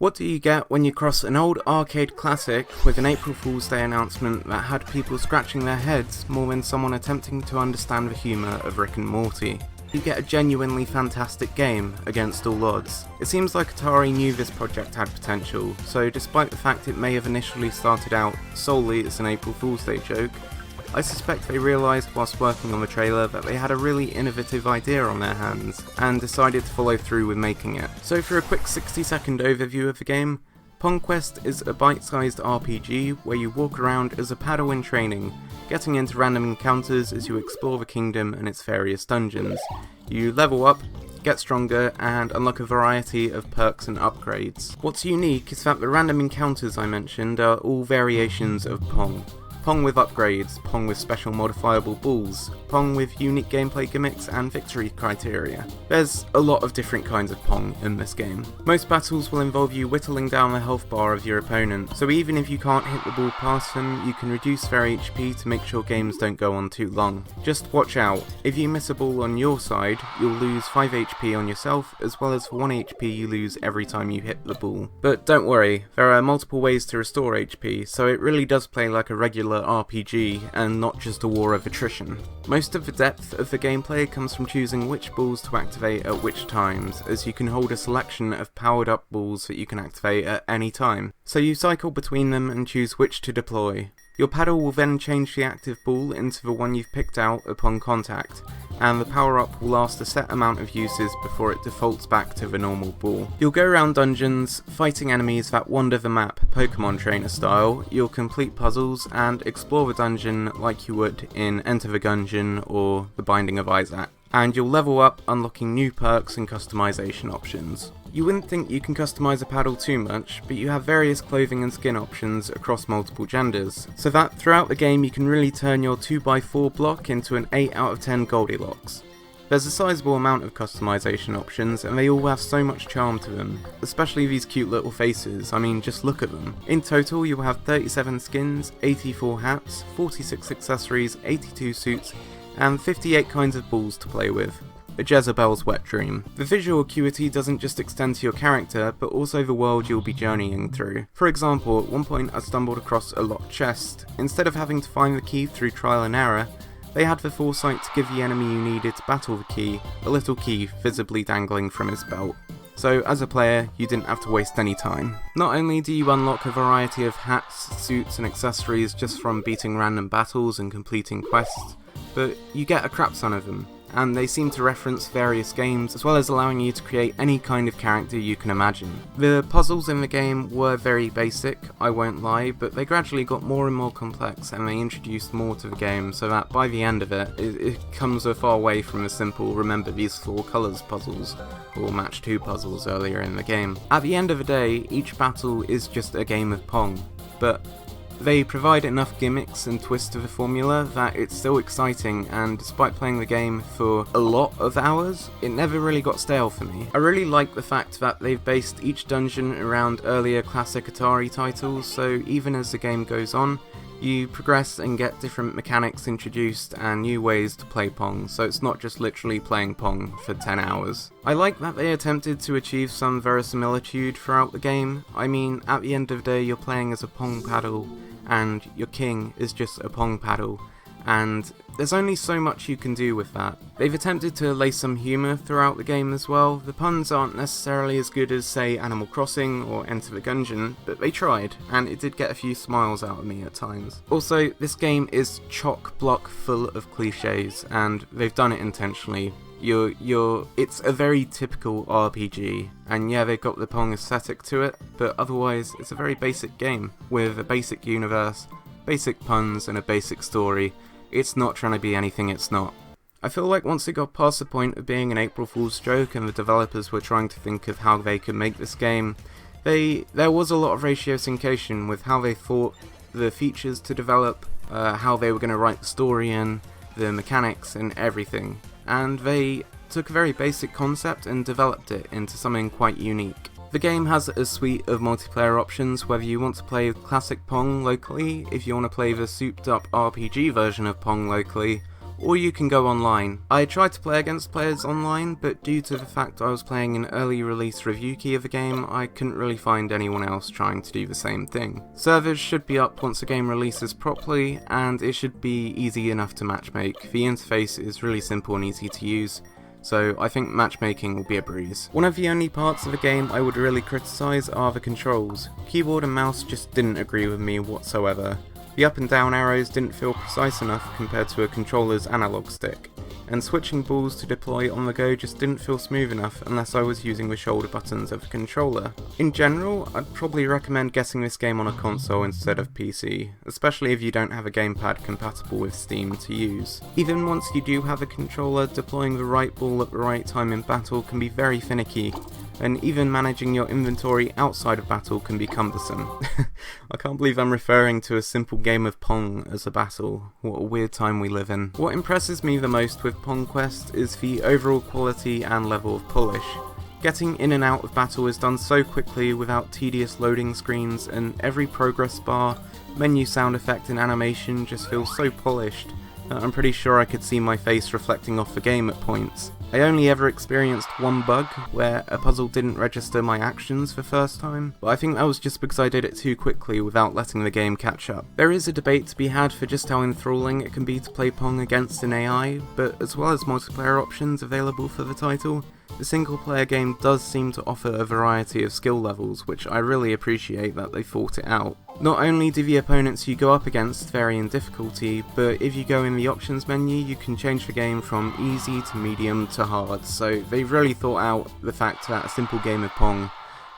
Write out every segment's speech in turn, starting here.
What do you get when you cross an old arcade classic with an April Fool's Day announcement that had people scratching their heads more than someone attempting to understand the humour of Rick and Morty? You get a genuinely fantastic game against all odds. It seems like Atari knew this project had potential, so despite the fact it may have initially started out solely as an April Fool's Day joke, I suspect they realised whilst working on the trailer that they had a really innovative idea on their hands, and decided to follow through with making it. So for a quick 60-second overview of the game, Pong Quest is a bite-sized RPG where you walk around as a paddle in training, getting into random encounters as you explore the kingdom and its various dungeons. You level up, get stronger, and unlock a variety of perks and upgrades. What's unique is that the random encounters I mentioned are all variations of Pong. Pong with upgrades, Pong with special modifiable balls, Pong with unique gameplay gimmicks and victory criteria. There's a lot of different kinds of Pong in this game. Most battles will involve you whittling down the health bar of your opponent, so even if you can't hit the ball past them, you can reduce their HP to make sure games don't go on too long. Just watch out, if you miss a ball on your side, you'll lose 5 HP on yourself, as well as 1 HP you lose every time you hit the ball. But don't worry, there are multiple ways to restore HP, so it really does play like a regular RPG and not just a war of attrition. Most of the depth of the gameplay comes from choosing which balls to activate at which times, as you can hold a selection of powered up balls that you can activate at any time, so you cycle between them and choose which to deploy. Your paddle will then change the active ball into the one you've picked out upon contact, and the power-up will last a set amount of uses before it defaults back to the normal ball. You'll go around dungeons, fighting enemies that wander the map, Pokemon Trainer style. You'll complete puzzles and explore the dungeon like you would in Enter the Gungeon or The Binding of Isaac. And you'll level up, unlocking new perks and customization options. You wouldn't think you can customize a paddle too much, but you have various clothing and skin options across multiple genders, so that throughout the game you can really turn your 2x4 block into an 8 out of 10 Goldilocks. There's a sizable amount of customization options, and they all have so much charm to them, especially these cute little faces. I mean, just look at them. In total you'll have 37 skins, 84 hats, 46 accessories, 82 suits, and 58 kinds of balls to play with. A Jezebel's wet dream. The visual acuity doesn't just extend to your character, but also the world you'll be journeying through. For example, at one point I stumbled across a locked chest. Instead of having to find the key through trial and error, they had the foresight to give the enemy you needed to battle the key, a little key visibly dangling from his belt. So as a player, you didn't have to waste any time. Not only do you unlock a variety of hats, suits and accessories just from beating random battles and completing quests, but you get a crap ton of them, and they seem to reference various games as well as allowing you to create any kind of character you can imagine. The puzzles in the game were very basic, I won't lie, but they gradually got more and more complex and they introduced more to the game so that by the end of it, it comes a far way from the simple remember these 4 colours puzzles or match 2 puzzles earlier in the game. At the end of the day, each battle is just a game of Pong, but they provide enough gimmicks and twists to the formula that it's still exciting, and despite playing the game for a lot of hours, it never really got stale for me. I really like the fact that they've based each dungeon around earlier classic Atari titles, so even as the game goes on, you progress and get different mechanics introduced and new ways to play Pong, so it's not just literally playing Pong for 10 hours. I like that they attempted to achieve some verisimilitude throughout the game. I mean, at the end of the day you're playing as a Pong paddle, and your king is just a Pong paddle, and there's only so much you can do with that. They've attempted to lay some humour throughout the game as well. The puns aren't necessarily as good as, say, Animal Crossing or Enter the Gungeon, but they tried, and it did get a few smiles out of me at times. Also, this game is chock-block full of cliches, and they've done it intentionally. It's a very typical RPG, and yeah, they've got the Pong aesthetic to it, but otherwise it's a very basic game, with a basic universe, basic puns and a basic story. It's not trying to be anything it's not. I feel like once it got past the point of being an April Fool's joke and the developers were trying to think of how they could make this game, there was a lot of ratiocincation with how they thought the features to develop, how they were going to write the story in, the mechanics and everything. And they took a very basic concept and developed it into something quite unique. The game has a suite of multiplayer options, whether you want to play classic Pong locally, if you want to play the souped up RPG version of Pong locally, or you can go online. I tried to play against players online, but due to the fact I was playing an early release review key of the game, I couldn't really find anyone else trying to do the same thing. Servers should be up once the game releases properly, and it should be easy enough to matchmake. The interface is really simple and easy to use, so I think matchmaking will be a breeze. One of the only parts of the game I would really criticise are the controls. Keyboard and mouse just didn't agree with me whatsoever. The up and down arrows didn't feel precise enough compared to a controller's analog stick, and switching balls to deploy on the go just didn't feel smooth enough unless I was using the shoulder buttons of the controller. In general, I'd probably recommend getting this game on a console instead of PC, especially if you don't have a gamepad compatible with Steam to use. Even once you do have a controller, deploying the right ball at the right time in battle can be very finicky, and even managing your inventory outside of battle can be cumbersome. I can't believe I'm referring to a simple game of Pong as a battle. What a weird time we live in. What impresses me the most with Pong Quest is the overall quality and level of polish. Getting in and out of battle is done so quickly without tedious loading screens, and every progress bar, menu sound effect and animation just feels so polished that I'm pretty sure I could see my face reflecting off the game at points. I only ever experienced one bug where a puzzle didn't register my actions the first time, but I think that was just because I did it too quickly without letting the game catch up. There is a debate to be had for just how enthralling it can be to play Pong against an AI, but as well as multiplayer options available for the title, the single player game does seem to offer a variety of skill levels, which I really appreciate that they thought it out. Not only do the opponents you go up against vary in difficulty, but if you go in the options menu you can change the game from easy to medium to hard, so they've really thought out the fact that a simple game of Pong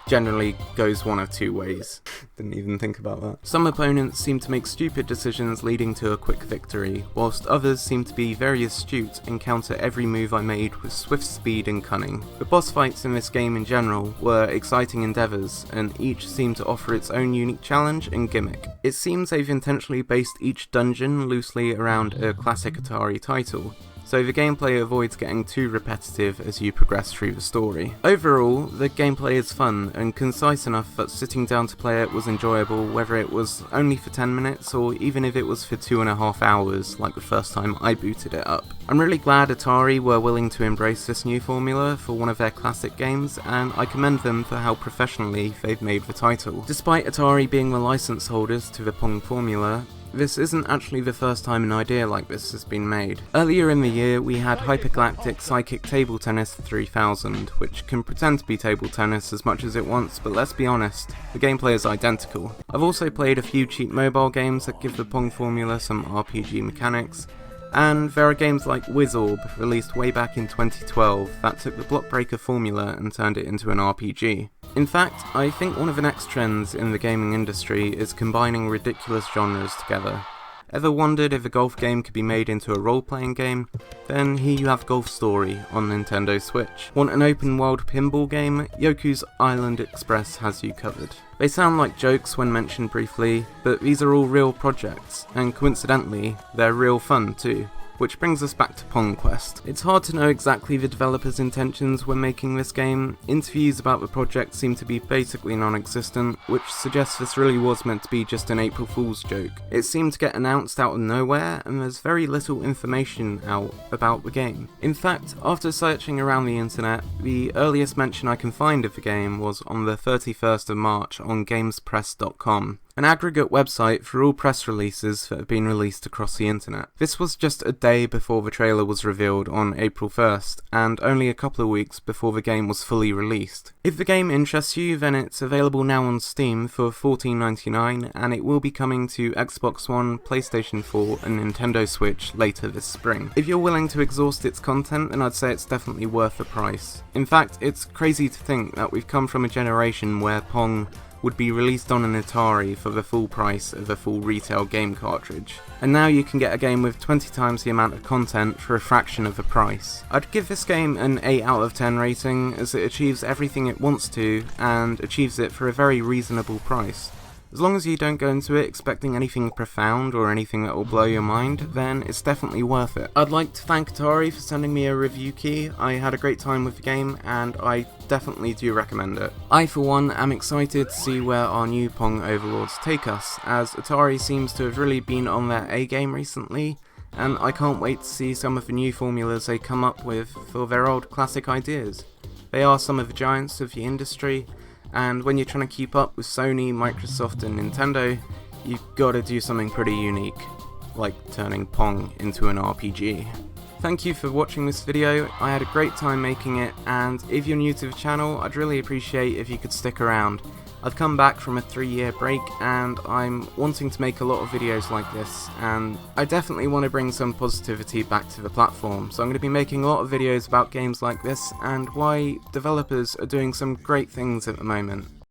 generally goes one of two ways. Didn't even think about that. Some opponents seem to make stupid decisions leading to a quick victory, whilst others seem to be very astute and counter every move I made with swift speed and cunning. The boss fights in this game in general were exciting endeavours, and each seemed to offer its own unique challenge and gimmick. It seems they've intentionally based each dungeon loosely around a classic Atari title, so the gameplay avoids getting too repetitive as you progress through the story. Overall, the gameplay is fun and concise enough that sitting down to play it was enjoyable, whether it was only for 10 minutes or even if it was for 2.5 hours like the first time I booted it up. I'm really glad Atari were willing to embrace this new formula for one of their classic games, and I commend them for how professionally they've made the title. Despite Atari being the license holders to the Pong formula, this isn't actually the first time an idea like this has been made. Earlier in the year we had HYPERGALACTIC Psychic Table Tennis 3000, which can pretend to be table tennis as much as it wants, but let's be honest, the gameplay is identical. I've also played a few cheap mobile games that give the Pong formula some RPG mechanics, and there are games like Wizorb, released way back in 2012, that took the Block Breaker formula and turned it into an RPG. In fact, I think one of the next trends in the gaming industry is combining ridiculous genres together. Ever wondered if a golf game could be made into a role-playing game? Then here you have Golf Story on Nintendo Switch. Want an open-world pinball game? Yoku's Island Express has you covered. They sound like jokes when mentioned briefly, but these are all real projects, and coincidentally, they're real fun too. Which brings us back to Pong Quest. It's hard to know exactly the developers' intentions when making this game. Interviews about the project seem to be basically non-existent, which suggests this really was meant to be just an April Fool's joke. It seemed to get announced out of nowhere, and there's very little information out about the game. In fact, after searching around the internet, the earliest mention I can find of the game was on the 31st of March on gamespress.com. An aggregate website for all press releases that have been released across the internet. This was just a day before the trailer was revealed on April 1st, and only a couple of weeks before the game was fully released. If the game interests you, then it's available now on Steam for $14.99, and it will be coming to Xbox One, PlayStation 4 and Nintendo Switch later this spring. If you're willing to exhaust its content, then I'd say it's definitely worth the price. In fact, it's crazy to think that we've come from a generation where Pong would be released on an Atari for the full price of a full retail game cartridge. And now you can get a game with 20 times the amount of content for a fraction of the price. I'd give this game an 8 out of 10 rating, as it achieves everything it wants to, and achieves it for a very reasonable price. As long as you don't go into it expecting anything profound or anything that will blow your mind, then it's definitely worth it. I'd like to thank Atari for sending me a review key. I had a great time with the game, and I definitely do recommend it. I, for one, am excited to see where our new Pong overlords take us, as Atari seems to have really been on their A game recently, and I can't wait to see some of the new formulas they come up with for their old classic ideas. They are some of the giants of the industry, and when you're trying to keep up with Sony, Microsoft and Nintendo, you've got to do something pretty unique, like turning Pong into an RPG. Thank you for watching this video. I had a great time making it, and if you're new to the channel, I'd really appreciate if you could stick around. I've come back from a 3-year break and I'm wanting to make a lot of videos like this, and I definitely want to bring some positivity back to the platform, so I'm going to be making a lot of videos about games like this and why developers are doing some great things at the moment.